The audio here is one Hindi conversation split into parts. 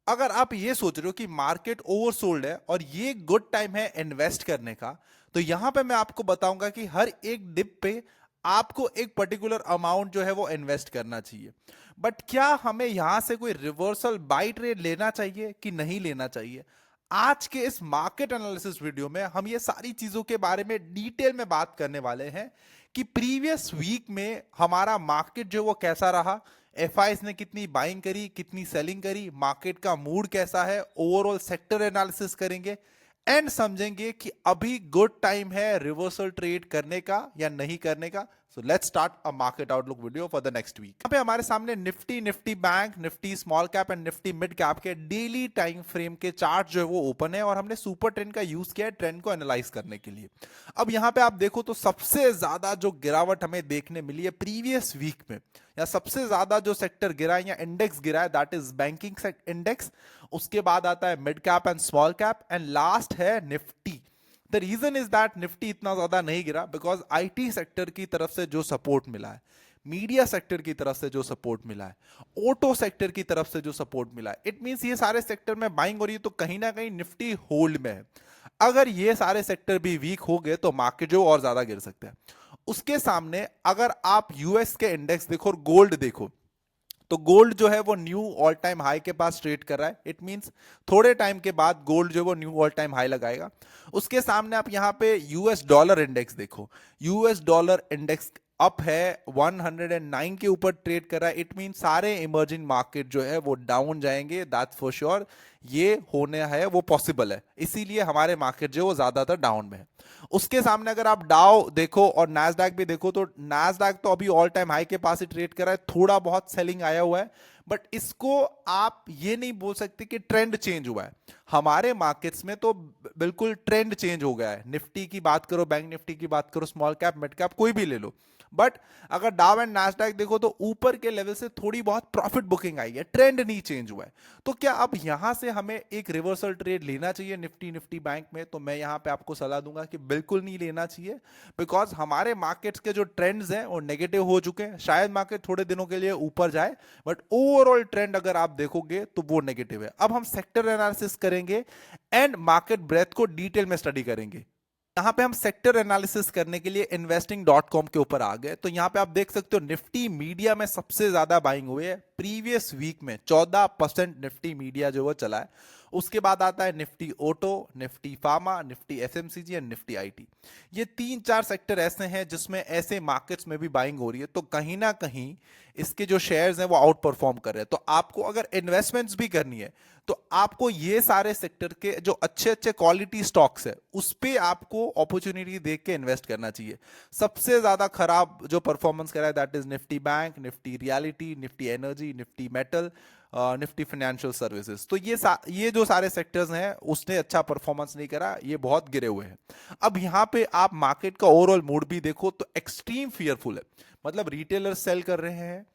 अगर आप ये सोच रहे हो कि मार्केट ओवरसोल्ड है और ये गुड टाइम है इन्वेस्ट करने का, तो यहां पे मैं आपको बताऊंगा कि हर एक डिप पे आपको एक पर्टिकुलर अमाउंट जो है वो इन्वेस्ट करना चाहिए। बट क्या हमें यहां से कोई रिवर्सल बाय ट्रेड लेना चाहिए कि नहीं लेना चाहिए? आज के इस मार्केट एनालिसिस वीडियो में हम ये सारी चीजों के बारे में डिटेल में बात करने वाले हैं कि प्रीवियस वीक में हमारा मार्केट जो वो कैसा रहा, एफआईज ने कितनी बाइंग करी, कितनी सेलिंग करी, मार्केट का मूड कैसा है, ओवरऑल सेक्टर एनालिसिस करेंगे एंड समझेंगे कि अभी गुड टाइम है रिवर्सल ट्रेड करने का या नहीं करने का। So let's start a market outlook video for the next week. यहाँ पे हमारे सामने Nifty, Nifty bank, Nifty small cap and Nifty mid cap के डेली टाइम फ्रेम के चार्ट जो है वो ओपन है और हमने सुपर ट्रेंड का यूज किया है ट्रेंड को एनालाइज करने के लिए। अब यहाँ पे आप देखो तो सबसे ज्यादा जो गिरावट हमें देखने मिली है प्रीवियस वीक में, या सबसे ज्यादा जो सेक्टर गिरा है या इंडेक्स गिरा है, दैट इज बैंकिंग इंडेक्स। उसके बाद आता है mid cap and small cap and last है Nifty. The reason is that Nifty इतना ज्यादा नहीं गिरा बिकॉज आईटी सेक्टर की तरफ से जो सपोर्ट मिला है, मीडिया सेक्टर की तरफ से जो सपोर्ट मिला है, ऑटो सेक्टर की तरफ से जो सपोर्ट मिला है, इट मींस ये सारे सेक्टर में बाइंग हो रही है, तो कहीं ना कहीं निफ्टी होल्ड में है। अगर ये सारे सेक्टर भी वीक हो गए तो मार्केट जो और ज्यादा गिर सकते हैं। उसके सामने अगर आप यूएस के इंडेक्स देखो और गोल्ड देखो, तो गोल्ड जो है वो न्यू ऑल टाइम हाई के पास ट्रेड कर रहा है। इट मींस थोड़े टाइम के बाद गोल्ड जो है वो न्यू ऑल टाइम हाई लगाएगा। उसके सामने आप यहां पे यूएस डॉलर इंडेक्स देखो, यूएस डॉलर इंडेक्स अप है, 109 के ऊपर ट्रेड कर रहा है। इट मीन सारे इमर्जिंग मार्केट जो है वो डाउन जाएंगे, दैट्स फॉर श्योर। ये होने है वो पॉसिबल है, इसीलिए हमारे मार्केट जो है वो ज्यादातर डाउन में है। उसके सामने अगर आप डाउ देखो और नैस्डैक भी देखो, तो नैस्डैक तो अभी ऑल टाइम हाई के पास ही ट्रेड कर रहा है, थोड़ा बहुत सेलिंग आया हुआ है, बट इसको आप ये नहीं बोल सकते कि ट्रेंड चेंज हुआ है। हमारे मार्केट्स में तो बिल्कुल ट्रेंड चेंज हो गया है। निफ्टी की बात करो, बैंक निफ्टी की बात करो, स्मॉल कैप मिड कैप कोई भी ले लो, बट अगर डाउ एंड नैस्डैक देखो तो ऊपर के लेवल से थोड़ी बहुत प्रॉफिट बुकिंग आई है, ट्रेंड नहीं चेंज हुआ है। तो क्या अब यहां से हमें एक रिवर्सल ट्रेड लेना चाहिए निफ्टी, निफ्टी बैंक में? तो मैं यहां पे आपको सलाह दूंगा कि बिल्कुल नहीं लेना चाहिए, बिकॉज हमारे मार्केट्स के जो ट्रेंड्स हैं वो नेगेटिव हो चुके हैं। शायद मार्केट थोड़े दिनों के लिए ऊपर जाए, बट ओवरऑल ट्रेंड अगर आप देखोगे तो वो नेगेटिव है। अब हम सेक्टर एनालिसिस करेंगे एंड मार्केट ब्रेथ को डिटेल में स्टडी करेंगे। यहां पे हम सेक्टर एनालिसिस करने के लिए investing.com के ऊपर आ गए। तो यहां पे आप देख सकते हो निफ्टी मीडिया में सबसे ज्यादा बाइंग हुई है प्रीवियस वीक में, 14% निफ्टी मीडिया जो वो चला है। उसके बाद आता है Nifty auto, Nifty pharma, Nifty FMCG and Nifty IT. ये 3-4 सेक्टर ऐसे हैं जिसमें ऐसे मार्केट्स में भी बाइंग हो रही है, तो कहीं ना कहीं इसके जो शेयर्स हैं वो आउट परफॉर्म कर रहे हैं। तो आपको अगर इन्वेस्टमेंट्स भी करनी है तो आपको ये सारे सेक्टर के जो अच्छे अच्छे क्वालिटी स्टॉक्स है उस पे आपको अपॉर्चुनिटी देख के इन्वेस्ट करना चाहिए। सबसे ज्यादा खराब जो परफॉर्मेंस कर रहा है that is Nifty bank, Nifty reality, Nifty energy, Nifty metal, Nifty financial services. तो ये जो सारे सेक्टर्स हैं उसने अच्छा परफॉर्मेंस नहीं करा, ये बहुत गिरे हुए हैं। अब यहां पे आप मार्केट का ओवरऑल मूड भी देखो तो एक्सट्रीम फियरफुल है, मतलब रिटेलर सेल कर रहे हैं,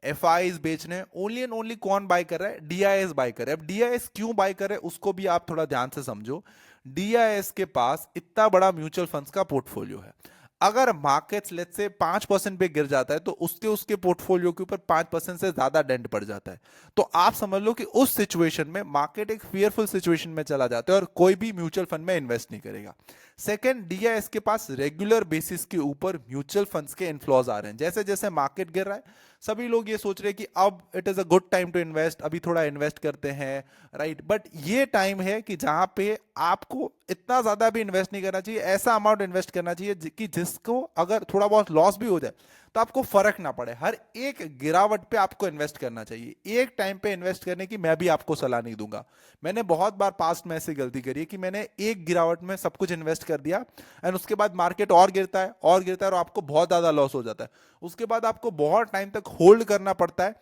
एफआईज बेच रहे हैं, ओनली एंड ओनली कौन बाय कर रहा है? डीआईएस बाय कर रहे हैं। अब डीआईएस क्यों बाय कर रहे हैं उसको भी आप थोड़ा ध्यान से समझो। डीआईएस के पास इतना बड़ा म्यूचुअल फंड्स का पोर्टफोलियो है, अगर मार्केट्स लेट्स से 5% पे गिर जाता है तो उसके उसके पोर्टफोलियो के ऊपर 5% से ज्यादा डेंट पड़ जाता है। तो आप समझ लो कि उस सिचुएशन में मार्केट एक फियरफुल सिचुएशन में चला जाता है और कोई भी म्यूचुअल फंड में इन्वेस्ट नहीं करेगा। सेकंड, डीआईएस के पास रेगुलर बेसिस के ऊपर म्यूचुअल फंड्स के इन्फ्लोज आ रहे हैं। जैसे जैसे मार्केट गिर रहा है सभी लोग ये सोच रहे हैं कि अब it is a good time to invest, अभी थोड़ा इन्वेस्ट करते हैं, राइट। बट ये टाइम है कि जहां पे आपको इतना ज्यादा भी इन्वेस्ट नहीं करना चाहिए, ऐसा अमाउंट इन्वेस्ट करना चाहिए कि जिसको अगर थोड़ा बहुत लॉस भी हो जाए तो आपको फर्क ना पड़े। हर एक गिरावट पे आपको इन्वेस्ट करना चाहिए, एक टाइम पे इन्वेस्ट करने की मैं भी आपको सलाह नहीं दूंगा। मैंने बहुत बार पास्ट में ऐसी गलती करी है कि मैंने एक गिरावट में सब कुछ इन्वेस्ट कर दिया एंड उसके बाद मार्केट और गिरता है और गिरता है और आपको बहुत ज्यादा लॉस हो जाता है। उसके बाद आपको बहुत टाइम तक होल्ड करना पड़ता है,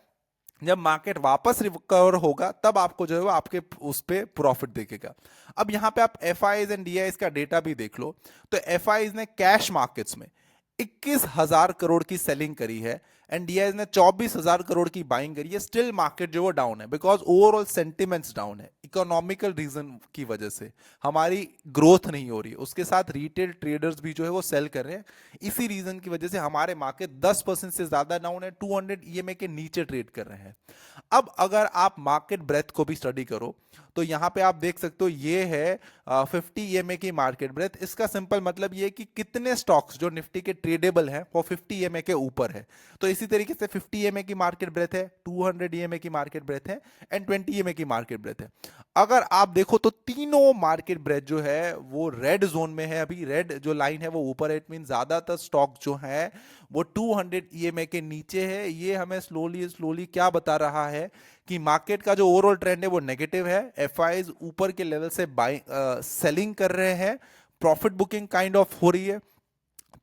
जब मार्केट वापस रिकवर होगा तब आपको जो है वो आपके उस पे प्रॉफिट दिखेगा। अब यहां पे आप एफआईज एंड डीआईज का डेटा भी देख लो, तो एफआईज ने कैश मार्केट्स में 21,000 करोड़ की सेलिंग करी है एंड डीआईज ने 24,000 करोड़ की बाइंग करी है। स्टिल मार्केट जो वो डाउन है बिकॉज ओवरऑल सेंटिमेंट्स डाउन है। इकोनॉमिकल रीजन की वजह से हमारी ग्रोथ नहीं हो रही है, उसके साथ रिटेल ट्रेडर्स भी जो है वो सेल कर रहे हैं, इसी रीजन की वजह से हमारे मार्केट 10% से ज्यादा डाउन है, 200 ईएमए के नीचे ट्रेड कर रहे हैं। अब अगर आप मार्केट ब्रेथ को भी स्टडी करो तो यहां पे आप देख सकते हो ये है 50 ईएमए की मार्केट ब्रेथ। इसका सिंपल मतलब ये है कि कितने स्टॉक्स जो निफ्टी के ट्रेडेबल हैं वो 50 ईएमए के ऊपर है। तो इसी तरीके से 50 ईएमए की मार्केट ब्रेथ है, 200 ईएमए की मार्केट ब्रेथ है एंड 20 ईएमए की मार्केट ब्रेथ है। अगर आप देखो तो तीनों मार्केट ब्रेथ जो है वो रेड जोन में है, अभी रेड जो लाइन है वो ऊपर है, इट मीन ज्यादातर स्टॉक जो है वो 200 ईएमए के नीचे है। ये हमें स्लोली स्लोली क्या बता रहा है कि मार्केट का जो ओवरऑल ट्रेंड है वो नेगेटिव है, एफआईज ऊपर के लेवल से बाइंग सेलिंग कर रहे हैं, प्रॉफिट बुकिंग काइंड ऑफ हो रही है।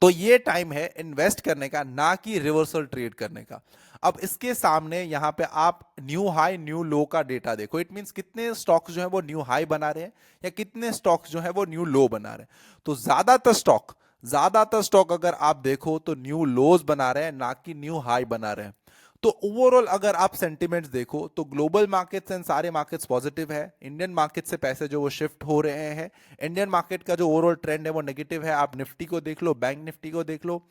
तो ये टाइम है इन्वेस्ट करने का, ना कि रिवर्सल ट्रेड करने का। अब इसके सामने यहां पे आप न्यू हाई न्यू लो का डेटा देखो, इट मींस कितने स्टॉक्स जो है वो न्यू हाई बना रहे हैं या कितने स्टॉक्स जो है वो न्यू लो बना रहे हैं। तो ज्यादातर स्टॉक अगर आप देखो तो न्यू लोज बना रहे हैं, ना कि न्यू हाई बना रहे हैं। तो ओवरऑल अगर आप सेंटिमेंट्स देखो तो ग्लोबल मार्केट्स एंड सारे मार्केट्स पॉजिटिव है, इंडियन मार्केट से पैसे जो वो शिफ्ट हो रहे हैं, इंडियन मार्केट का जो ओवरऑल ट्रेंड है वो नेगेटिव है। आप निफ्टी को देख लो, बैंक निफ्टी को देख लो,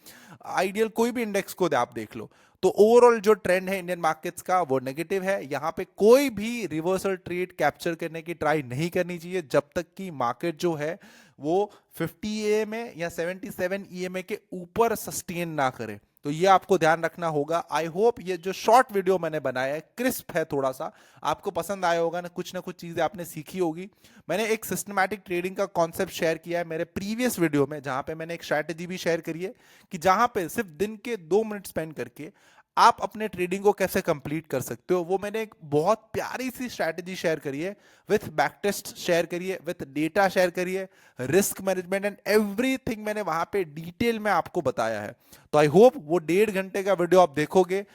आइडियल कोई भी इंडेक्स को आप देख लो, तो ओवरऑल जो ट्रेंड है इंडियन मार्केट्स का वो नेगेटिव है। यहां पे कोई भी रिवर्सल ट्रेड कैप्चर करने की ट्राई नहीं करनी चाहिए जब तक कि मार्केट जो है वो 50 ईएमए या 77 ईएमए के ऊपर सस्टेन ना करे। तो ये आपको ध्यान रखना होगा। आई होप ये जो शॉर्ट वीडियो मैंने बनाया है क्रिस्प है, थोड़ा सा आपको पसंद आया होगा ना कुछ चीजें आपने सीखी होगी। मैंने एक सिस्टमैटिक ट्रेडिंग का कॉन्सेप्ट शेयर किया है मेरे प्रीवियस वीडियो में, जहां पे मैंने एक स्ट्रैटेजी भी शेयर करी है कि जहां पे सिर्फ दिन के 2 मिनट स्पेंड करके आप अपने ट्रेडिंग को कैसे कंप्लीट कर सकते हो। वो मैंने एक बहुत प्यारी सी स्ट्रैटेजी शेयर करी है, विथ बैक टेस्ट शेयर करी है, विथ डेटा शेयर करी है, रिस्क मैनेजमेंट एंड एवरीथिंग मैंने वहां पे डिटेल में आपको बताया है। तो आई होप वो 1.5 घंटे का वीडियो आप देखोगे,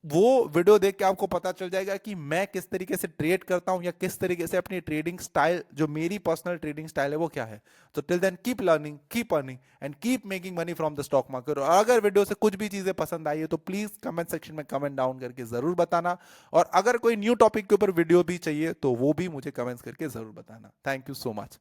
वो वीडियो देख के आपको पता चल जाएगा कि मैं किस तरीके से ट्रेड करता हूं या किस तरीके से अपनी ट्रेडिंग स्टाइल, जो मेरी पर्सनल ट्रेडिंग स्टाइल है वो क्या है। तो till then keep learning, keep earning and keep making money from the stock market. और अगर वीडियो से कुछ भी चीजें पसंद आई है तो प्लीज कमेंट सेक्शन में कमेंट डाउन करके जरूर बताना, और अगर कोई न्यू टॉपिक के ऊपर वीडियो भी चाहिए तो वो भी मुझे कमेंट्स करके जरूर बताना। Thank you so much.